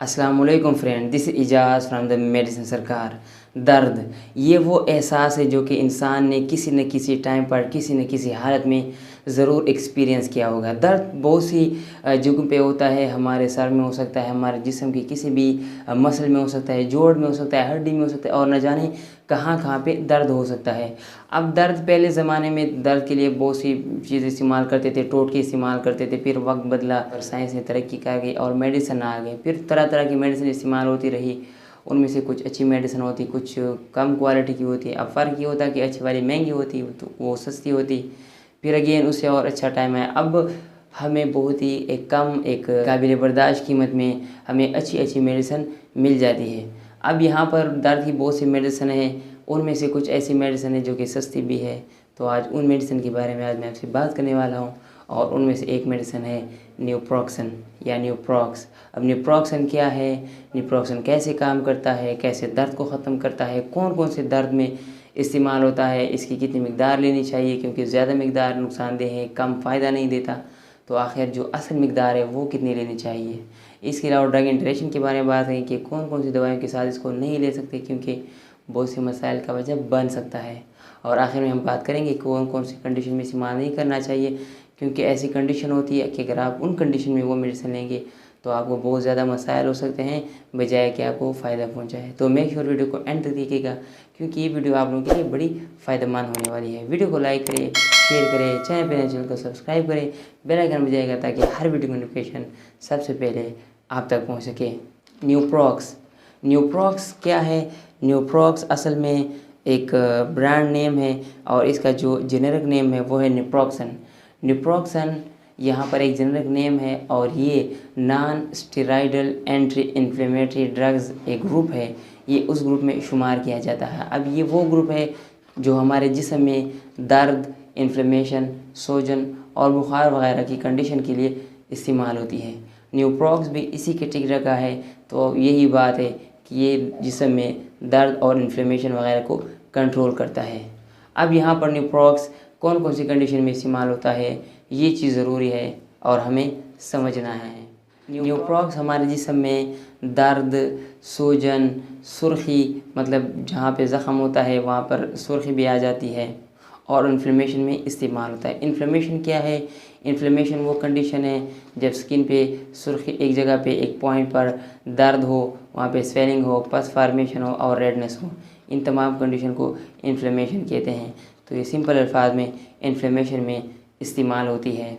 अस्सलामुअलैकुम friend, this Ejaz from the medicine सरकार। दर्द ये वो एहसास है जो कि इंसान ने किसी न किसी टाइम पर किसी न किसी हालत में ज़रूर एक्सपीरियंस किया होगा। दर्द बहुत सी जगहों पे होता है, हमारे सर में हो सकता है, हमारे जिस्म की किसी भी मसल में हो सकता है, जोड़ में हो सकता है, हड्डी में हो सकता है और न जाने कहाँ कहाँ पे दर्द हो सकता है। अब दर्द पहले ज़माने में दर्द के लिए बहुत सी चीज़ें इस्तेमाल करते थे, टोटके इस्तेमाल करते थे। फिर वक्त बदला और साइंस ने तरक्की कर गई और मेडिसिन आ गई। फिर तरह तरह की मेडिसिन इस्तेमाल होती रही। उनमें से कुछ अच्छी मेडिसिन होती, कुछ कम क्वालिटी की होती। अब फ़र्क ये होता कि अच्छी वाली महंगी होती तो वो सस्ती होती। फिर अगेन उससे और अच्छा टाइम है। अब हमें बहुत ही एक कम एक काबिल बर्दाश्त कीमत में हमें अच्छी अच्छी मेडिसिन मिल जाती है। अब यहाँ पर दर्द की बहुत सी मेडिसिन है, उनमें से कुछ ऐसी मेडिसिन है जो कि सस्ती भी है। तो आज उन मेडिसिन के बारे में आज मैं आपसे बात करने वाला हूँ और उनमें से एक मेडिसिन है न्यूप्रोक्सन या न्यूप्रोक्स। अब न्यूप्रोक्सन क्या है, न्यूप्रोक्सन कैसे काम करता है, कैसे दर्द को ख़त्म करता है, कौन कौन से दर्द में इस्तेमाल होता है, इसकी कितनी मिकदार लेनी चाहिए क्योंकि ज़्यादा मिकदार नुकसानदेह है, कम फ़ायदा नहीं देता। तो आखिर जो असल मिकदार है वो कितनी लेनी चाहिए। इसके अलावा ड्रग इंटरेक्शन के बारे में बात करें कि कौन कौन सी दवाइयों के साथ इसको नहीं ले सकते क्योंकि बहुत से मसाइल का वजह बन सकता है। और आखिर में हम बात करेंगे कौन कौन सी कंडीशन में इस्तेमाल नहीं करना चाहिए क्योंकि ऐसी कंडीशन होती है कि अगर आप उन कंडीशन में वो मेडिसिन लेंगे तो आपको बहुत ज़्यादा मसाइल हो सकते हैं बजाय कि आपको फ़ायदा पहुंचाए। तो मेक श्योर वीडियो को एंड तक देखिएगा क्योंकि ये वीडियो आप लोगों के लिए बड़ी फ़ायदेमंद होने वाली है। वीडियो को लाइक करें, शेयर करें, चैनल को सब्सक्राइब करें, बेल आइकन बजाएगा ताकि हर वीडियो की नोटिफिकेशन सबसे पहले आप तक पहुँच सके। न्यूप्रोक्स, न्यूप्रोक्स क्या है? न्यूप्रोक्स असल में एक ब्रांड नेम है और इसका जो जेनेरिक नेम है वो है निप्रोक्सन। निप्रोक्सन यहाँ पर एक जेनेरिक नेम है और ये non steroidal anti inflammatory drugs एक ग्रुप है, ये उस ग्रुप में शुमार किया जाता है। अब ये वो ग्रुप है जो हमारे जिस्म में दर्द, इन्फ्लेमेशन, सूजन और बुखार वगैरह की कंडीशन के लिए इस्तेमाल होती है। न्यूप्रोक्स भी इसी कैटेगरी का है। तो यही बात है कि ये जिस्म में दर्द और इन्फ्लेमेशन वगैरह को कंट्रोल करता है। अब यहाँ पर न्यूप्रोक्स कौन कौन सी कंडीशन में इस्तेमाल होता है ये चीज़ ज़रूरी है और हमें समझना है। न्यूप्रोक्स हमारे जिस्म में दर्द, सूजन, सुर्खी मतलब जहाँ पे ज़ख़म होता है वहाँ पर सुर्खी भी आ जाती है और इन्फ्लेमेशन में इस्तेमाल होता है। इन्फ्लेमेशन क्या है? इन्फ्लेमेशन वो कंडीशन है जब स्किन पे सुर्खी एक जगह पे एक पॉइंट पर दर्द हो, वहाँ पे स्वेलिंग हो, पस फॉर्मेशन हो और रेडनेस हो। इन तमाम कंडीशन को इन्फ्लेमेशन कहते हैं। तो ये सिंपल अल्फाज में इन्फ्लेमेशन में इस्तेमाल होती है।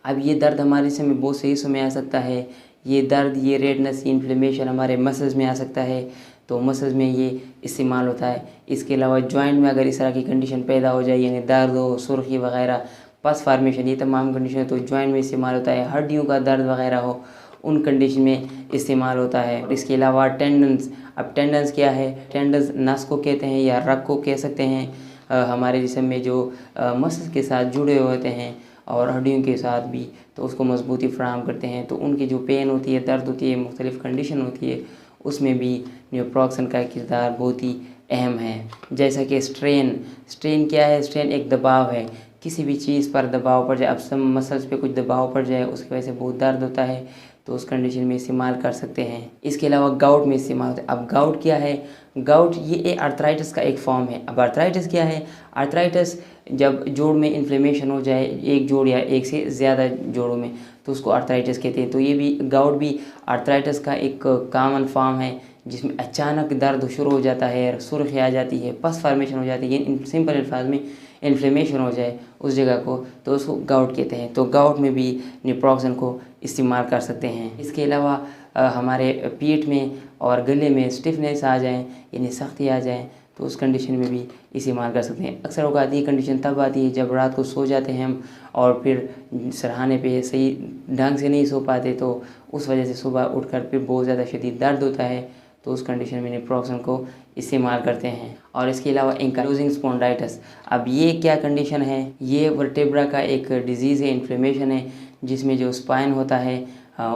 अब ये दर्द हमारे जिस्म में बहुत से हिस्सों में आ सकता है। ये दर्द, ये रेडनेस, ये इन्फ्लेमेशन हमारे मसल्स में आ सकता है, तो मसल्स में ये इस्तेमाल होता है। इसके अलावा जॉइंट में अगर इस तरह की कंडीशन पैदा हो जाए यानी दर्द हो, सुर्खी वगैरह, पस फार्मेशन, ये तमाम कंडीशन तो जॉइंट में इस्तेमाल होता है। हड्डियों का दर्द वगैरह हो उन कंडीशन में इस्तेमाल होता है। और इसके अलावा टेंडन्स, अब टेंडन्स क्या है? टेंडन्स नस को कहते हैं या रग को कह सकते हैं। हमारे जिस्म में जो मसल्स के साथ जुड़े हुए होते हैं और हड्डियों के साथ भी, तो उसको मजबूती फराहम करते हैं। तो उनकी जो पेन होती है, दर्द होती है, मुख्तलिफ़ कंडीशन होती है, उसमें भी न्यूप्रोक्सन का किरदार बहुत ही अहम है। जैसा कि स्ट्रेन, स्ट्रेन क्या है? स्ट्रेन एक दबाव है, किसी भी चीज़ पर दबाव पड़ जाए, अब सब मसल्स पे कुछ दबाव पड़ जाए उसकी वजह से बहुत दर्द होता है, तो उस कंडीशन में इस्तेमाल कर सकते हैं। इसके अलावा गाउट में इस्तेमाल होता है। अब गाउट क्या है? गाउट ये आर्थराइटिस का एक फॉर्म है। अब आर्थराइटिस क्या है? आर्थराइटिस जब जोड़ में इन्फ्लेमेशन हो जाए, एक जोड़ या एक से ज़्यादा जोड़ों में, तो उसको आर्थराइटिस कहते हैं। तो ये भी गाउट भी आर्थराइटिस का एक कॉमन फॉर्म है जिसमें अचानक दर्द शुरू हो जाता है, सुर्खी आ जाती है, पस फॉर्मेशन हो जाती है। इन सिंपल अल्फाज में इन्फ्लेमेशन हो जाए उस जगह को तो उसको गाउट कहते हैं। तो गाउट में भी न्यूप्रोक्सन को इस्तेमाल कर सकते हैं। इसके अलावा हमारे पीठ में और गले में स्टिफनेस आ जाए यानी सख्ती आ जाए तो उस कंडीशन में भी इस्तेमाल कर सकते हैं। अक्सर औक़ात ये कंडीशन तब आती है जब रात को सो जाते हैं हम और फिर सरहाने पे सही ढंग से नहीं सो पाते, तो उस वजह से सुबह उठकर फिर बहुत ज़्यादा शदीद दर्द होता है, तो उस कंडीशन में न्यूप्रोक्सन को इस्तेमाल करते हैं। और इसके अलावा एंकाइलोजिंग स्पॉन्डिलाइटिस, अब ये क्या कंडीशन है? ये वर्टेब्रा का एक डिजीज़ है, इन्फ्लेमेशन है, जिसमें जो स्पाइन होता है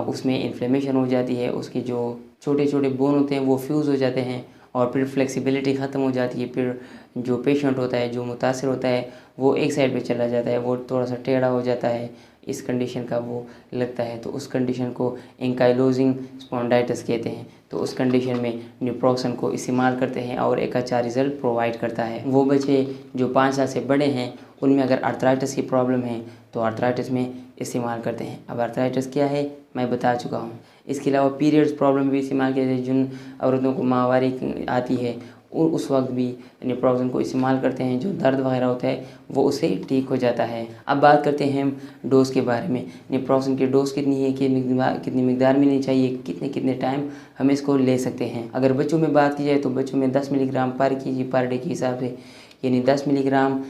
उसमें इन्फ्लेमेशन हो जाती है, उसके जो छोटे छोटे बोन होते हैं वो फ्यूज़ हो जाते हैं और फिर फ्लेक्सिबिलिटी ख़त्म हो जाती है। फिर जो पेशेंट होता है, जो मुतासिर होता है, वो एक साइड पे चला जाता है, वो थोड़ा सा टेढ़ा हो जाता है इस कंडीशन का वो लगता है, तो उस कंडीशन को एंकाइलोजिंग स्पॉन्डाइटिस कहते हैं। तो उस कंडीशन में नेप्रोक्सन को इस्तेमाल करते हैं और एक अच्छा रिज़ल्ट प्रोवाइड करता है। वो बच्चे जो 5 साल से बड़े हैं उनमें अगर आर्थराइटिस की प्रॉब्लम है तो आर्थराइटिस में इस्तेमाल करते हैं। अब आर्थराइटिस क्या है मैं बता चुका हूँ। इसके अलावा पीरियड्स प्रॉब्लम भी इस्तेमाल किया जाता है। जिन औरतों को माहवारी आती है और उस वक्त भी नेप्रोक्सन को इस्तेमाल करते हैं, जो दर्द वगैरह होता है वो उससे ठीक हो जाता है। अब बात करते हैं हम डोज़ के बारे में। नेप्रोक्सन की डोज़ कितनी है, कितनी मिकदार में लेनी चाहिए, कितने टाइम हम इसको ले सकते हैं। अगर बच्चों में बात की जाए तो बच्चों में 10 मिलीग्राम पर केजी पर डे के हिसाब से, यानी 10 मिलीग्राम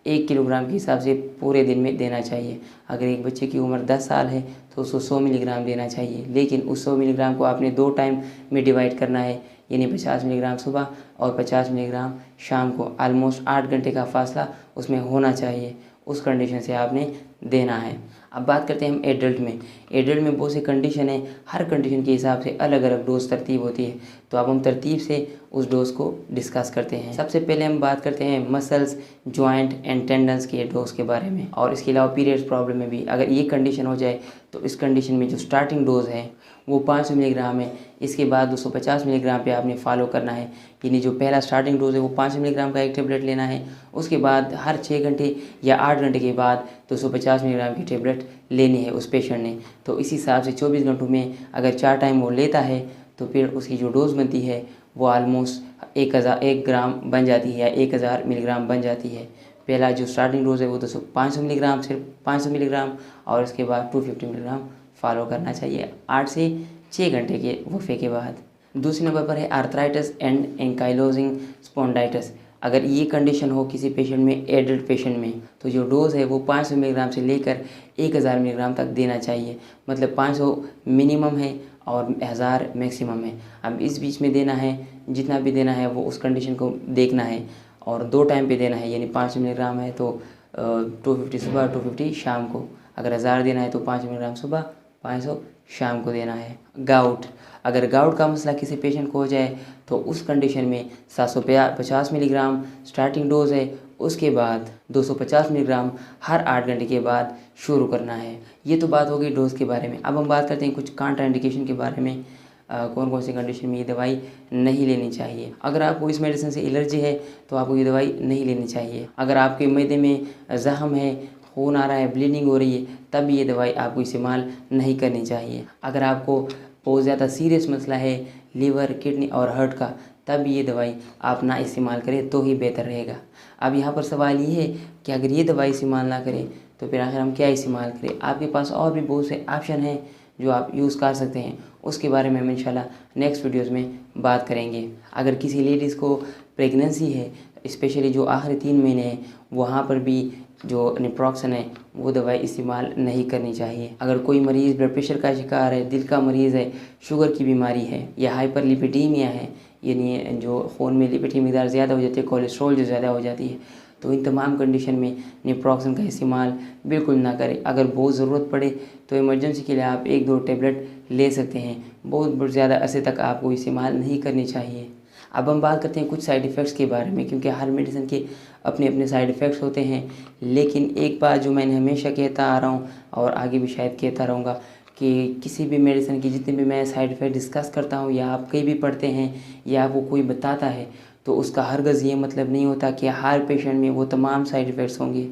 1 किलोग्राम के हिसाब से पूरे दिन में देना चाहिए। अगर एक बच्चे की उम्र 10 साल है तो उसको 100 मिलीग्राम देना चाहिए, लेकिन उस 100 मिलीग्राम को आपने 2 टाइम में डिवाइड करना है, यानी 50 मिलीग्राम सुबह और 50 मिलीग्राम शाम को। ऑलमोस्ट 8 घंटे का फासला उसमें होना चाहिए, उस कंडीशन से आपने देना है। अब बात करते हैं हम एडल्ट में। एडल्ट में बहुत सी कंडीशन है, हर कंडीशन के हिसाब से अलग अलग डोज तरतीब होती है। तो अब हम तरतीब से उस डोज को डिस्कस करते हैं। सबसे पहले हम बात करते हैं मसल्स, जॉइंट एंड टेंडन्स के डोज के बारे में, और इसके अलावा पीरियड्स प्रॉब्लम में भी अगर ये कंडीशन हो जाए तो इस कंडीशन में जो स्टार्टिंग डोज है वो 500 मिलीग्राम है। इसके बाद 250 मिलीग्राम पे आपने फॉलो करना है, यानी जो पहला स्टार्टिंग डोज है वो 500 मिलीग्राम का एक टेबलेट लेना है। उसके बाद हर 6 घंटे या 8 घंटे के बाद 250 मिलीग्राम की टेबलेट लेनी है उस पेशेंट ने। तो इस हिसाब से 24 घंटों में अगर 4 टाइम वो लेता है तो फिर उसकी जो डोज़ बनती है वो ऑलमोस्ट 1 ग्राम बन जाती है या 1000 मिलीग्राम बन जाती है। पहला जो स्टार्टिंग डोज है वो 500 मिलीग्राम, सिर्फ 500 मिलीग्राम, और उसके बाद 250 मिलीग्राम फॉलो करना चाहिए 8 से 6 घंटे के वफ़े के बाद। दूसरे नंबर पर है आर्थराइटिस एंड एंकाइलोजिंग स्पॉन्डाइटिस। अगर ये कंडीशन हो किसी पेशेंट में, एडल्ट पेशेंट में, तो जो डोज़ है वो 500 मिलीग्राम से लेकर 1000 मिलीग्राम तक देना चाहिए। मतलब 500 मिनिमम है और 1000 मैक्सिमम है। अब इस बीच में देना है, जितना भी देना है वो उस कंडीशन को देखना है, और 2 टाइम पे देना है। यानी 500 मिलीग्राम है तो 250 सुबह 250 शाम को। अगर 1000 देना है तो 500 मिलीग्राम सुबह, 500 शाम को देना है। गाउट, अगर गाउट का मसला किसी पेशेंट को हो जाए तो उस कंडीशन में 750 मिलीग्राम स्टार्टिंग डोज है, उसके बाद 250 मिलीग्राम हर 8 घंटे के बाद शुरू करना है। ये तो बात होगी डोज के बारे में। अब हम बात करते हैं कुछ कॉन्ट्राइंडिकेशन के बारे में। कौन कौन सी कंडीशन में ये दवाई नहीं लेनी चाहिए। अगर आपको इस मेडिसिन से एलर्जी है तो आपको ये दवाई नहीं लेनी चाहिए। अगर आपके मैदे में जख्म है, खून आ रहा है, ब्लीडिंग हो रही है, तब ये दवाई आपको इस्तेमाल नहीं करनी चाहिए। अगर आपको बहुत ज़्यादा सीरियस मसला है लीवर, किडनी और हार्ट का, तब ये दवाई आप ना इस्तेमाल करें तो ही बेहतर रहेगा। अब यहाँ पर सवाल ये है कि अगर ये दवाई इस्तेमाल ना करें तो फिर आखिर हम क्या इस्तेमाल करें। आपके पास और भी बहुत से ऑप्शन हैं जो आप यूज़ कर सकते हैं, उसके बारे में हम इंशाल्लाह नेक्स्ट वीडियोज़ में बात करेंगे। अगर किसी लेडीज़ को प्रेगनेंसी है, स्पेशली जो आखिरी 3 महीने हैं, वहाँ पर भी जो नेप्रोक्सन है वो दवाई इस्तेमाल नहीं करनी चाहिए। अगर कोई मरीज़ ब्लड प्रेशर का शिकार है, दिल का मरीज़ है, शुगर की बीमारी है या हाइपरलिपिडीमिया है, यानी जो खून में लिपिड की मिकदार ज़्यादा हो जाती है, कोलेस्ट्रॉल जो ज़्यादा हो जाती है, तो इन तमाम कंडीशन में नेप्रोक्सन का इस्तेमाल बिल्कुल ना करें। अगर बहुत ज़रूरत पड़े तो इमरजेंसी के लिए आप 1-2 टेबलेट ले सकते हैं, बहुत ज़्यादा अरसे तक आपको इस्तेमाल नहीं करनी चाहिए। अब हम बात करते हैं कुछ साइड इफ़ेक्ट्स के बारे में, क्योंकि हर मेडिसिन के अपने अपने साइड इफ़ेक्ट्स होते हैं। लेकिन एक बात जो मैंने हमेशा कहता आ रहा हूँ और आगे भी शायद कहता रहूँगा कि किसी भी मेडिसिन की जितने भी मैं साइड इफ़ेक्ट डिस्कस करता हूँ या आप कहीं भी पढ़ते हैं या आपको कोई बताता है, तो उसका हरगिज़ ये मतलब नहीं होता कि हर पेशेंट में वो तमाम साइड इफ़ेक्ट्स होंगे।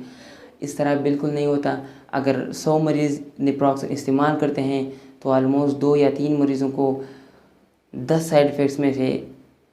इस तरह बिल्कुल नहीं होता। अगर 100 मरीज़ नेप्रोक्सन इस्तेमाल करते हैं तो ऑलमोस्ट 2 या 3 मरीज़ों को 10 साइड इफ़ेक्ट्स में से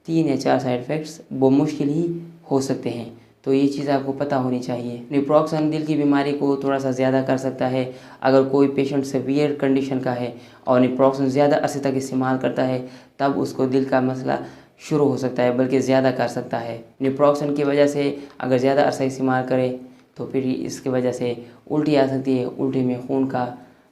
3 या 4 साइड इफ़ेक्ट्स वो मुश्किल ही हो सकते हैं। तो ये चीज़ आपको पता होनी चाहिए। नेप्रोक्सन दिल की बीमारी को थोड़ा सा ज़्यादा कर सकता है। अगर कोई पेशेंट सीवियर कंडीशन का है और नेप्रोक्सन ज़्यादा अरसे तक इस्तेमाल करता है, तब उसको दिल का मसला शुरू हो सकता है, बल्कि ज़्यादा कर सकता है। नेप्रोक्सन की वजह से अगर ज़्यादा अरसा इस्तेमाल करे तो फिर इसकी वजह से उल्टी आ सकती है। उल्टी में खून का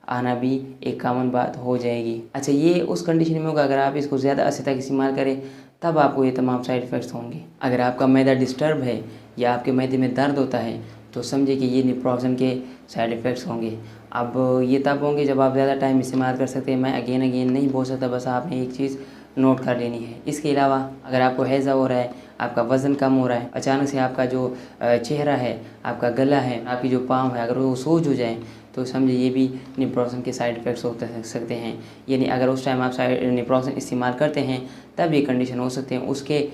आना भी एक कॉमन बात हो जाएगी। अच्छा, ये उस कंडीशन में होगा अगर आप इसको ज़्यादा अरसे तक इस्तेमाल करें, तब आपको ये तमाम साइड इफ़ेक्ट्स होंगे। अगर आपका मैदा डिस्टर्ब है या आपके मैदे में दर्द होता है तो समझे कि ये नेप्रोक्सन के साइड इफ़ेक्ट्स होंगे। अब ये तब होंगे जब आप ज़्यादा टाइम इस्तेमाल कर सकते हैं। मैं अगेन नहीं बोल सकता, बस आपने एक चीज़ नोट कर लेनी है। इसके अलावा अगर आपको हैज़ा हो रहा है, आपका वज़न कम हो रहा है, अचानक से आपका जो चेहरा है, आपका गला है, आपकी जो पाँव है, अगर वो सूज हो जाए तो समझे ये भी नेप्रोज़न के साइड इफ़ेक्ट्स हो सकते हैं। यानी अगर उस टाइम आप नेप्रोज़न इस्तेमाल करते हैं तब ये कंडीशन हो सकते हैं, उसके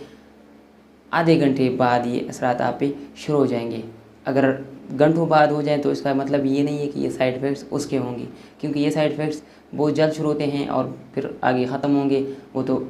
आधे घंटे बाद ये असरात आप पे शुरू हो जाएंगे। अगर घंटों बाद हो जाए तो इसका मतलब ये नहीं है कि ये साइड इफ़ेक्ट्स उसके होंगे, क्योंकि ये साइड इफ़ेक्ट्स बहुत जल्द शुरू होते हैं और फिर आगे ख़त्म होंगे। वो तो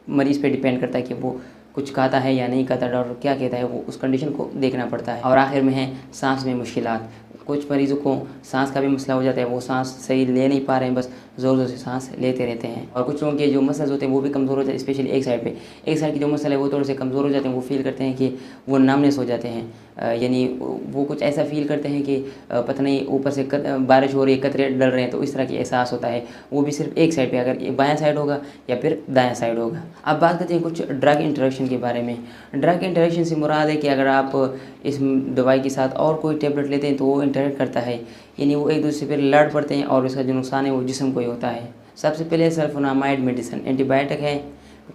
मरीज़ पे डिपेंड करता है कि वो कुछ खाता है या नहीं खाता, डॉक्टर क्या कहता है वो उस कंडीशन को देखना पड़ता है। और आखिर में है सांस में मुश्किलात। कुछ मरीज़ों को सांस का भी मसला हो जाता है, वो सांस सही ले नहीं पा रहे हैं, बस ज़ोर ज़ोर से सांस लेते रहते हैं। और कुछ लोगों के जो मसल्स होते हैं वो भी कमज़ोर हो जाते हैं, स्पेशली एक साइड पे। एक साइड की जो मसल है वो थोड़े से कमज़ोर हो जाते हैं, वो फील करते हैं कि वो नमनेस हो जाते हैं, यानी वो कुछ ऐसा फील करते हैं कि पता नहीं ऊपर से बारिश हो रही है, कतरे डल रहे हैं, तो इस तरह की एहसास होता है। वो भी सिर्फ एक साइड पे, अगर बायां साइड होगा या फिर दायां साइड होगा। अब बात करते हैं कुछ ड्रग इंटरेक्शन के बारे में। ड्रग इंटरेक्शन से मुराद है कि अगर आप इस दवाई के साथ और कोई टेबलेट लेते हैं तो वो इंटरेक्ट करता है, यानी वो एक दूसरे पर लड़ पड़ते हैं और इसका जो नुकसान है वो जिस्म को ही होता है। सबसे पहले सल्फोनामाइड मेडिसिन एंटीबायोटिक है,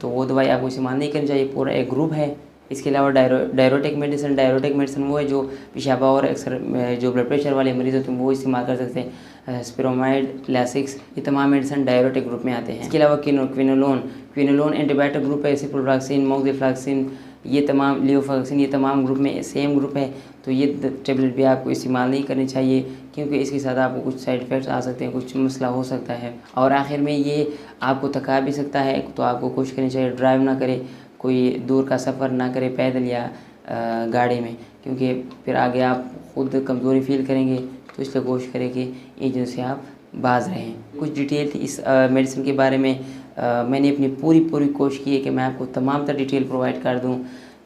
तो वो दवाई आपको इस्तेमाल नहीं करनी चाहिए, पूरा एक ग्रुप है। इसके अलावा डायरोटिक मेडिसिन वो है जो पेशाब और अक्सर जो ब्लड प्रेशर वाले मरीज़ होते हैं वो इस्तेमाल कर सकते हैं। स्पिरोमाइड, लासिक्स, ये तमाम मेडिसिन डायरोटिक ग्रुप में आते हैं। इसके अलावा क्विनोलोन एंटीबायोटिक ग्रुप है। सिप्रोफ्लॉक्सिन, मोक्सिफ्लॉक्सिन, ये तमाम लियोफ्लॉक्सिन, ये तमाम ग्रुप में सेम ग्रुप है। तो ये टेबलेट भी आपको इस्तेमाल नहीं करनी चाहिए, क्योंकि इसके साथ आपको कुछ साइड इफ़ेक्ट्स आ सकते हैं, कुछ मसला हो सकता है। और आखिर में ये आपको थका भी सकता है, तो आपको कोशिश करनी चाहिए ड्राइव ना करें, कोई दूर का सफ़र ना करें पैदल या गाड़ी में, क्योंकि फिर आगे आप खुद कमज़ोरी फील करेंगे। तो इसलिए कोशिश करें कि इन चीज़ों से आप बाज रहें। कुछ डिटेल थी इस मेडिसिन के बारे में। मैंने अपनी पूरी कोशिश की है कि मैं आपको तमाम तर डिटेल प्रोवाइड कर दूं,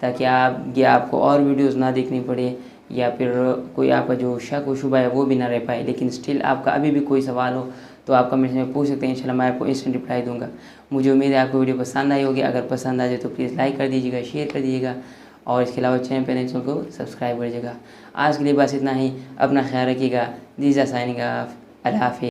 ताकि आपको और वीडियोस ना देखनी पड़े, या फिर कोई आपका जो शक व शुबा है वो भी ना रह पाए। लेकिन स्टिल आपका अभी भी कोई सवाल हो तो आप कमेंट में पूछ सकते हैं, इंशाल्लाह मैं आपको इंस्टेंट रिप्लाई दूंगा। मुझे उम्मीद है आपको वीडियो पसंद आई होगी। अगर पसंद आ जाए तो प्लीज़ लाइक कर दीजिएगा, शेयर कर दीजिएगा, और इसके अलावा चैनल पर नए को सब्सक्राइब कर दीजिएगा। आज के लिए बस इतना ही। अपना ख्याल रखिएगा। दीजा साइनिंग ऑफ। अल्लाह हाफिज़।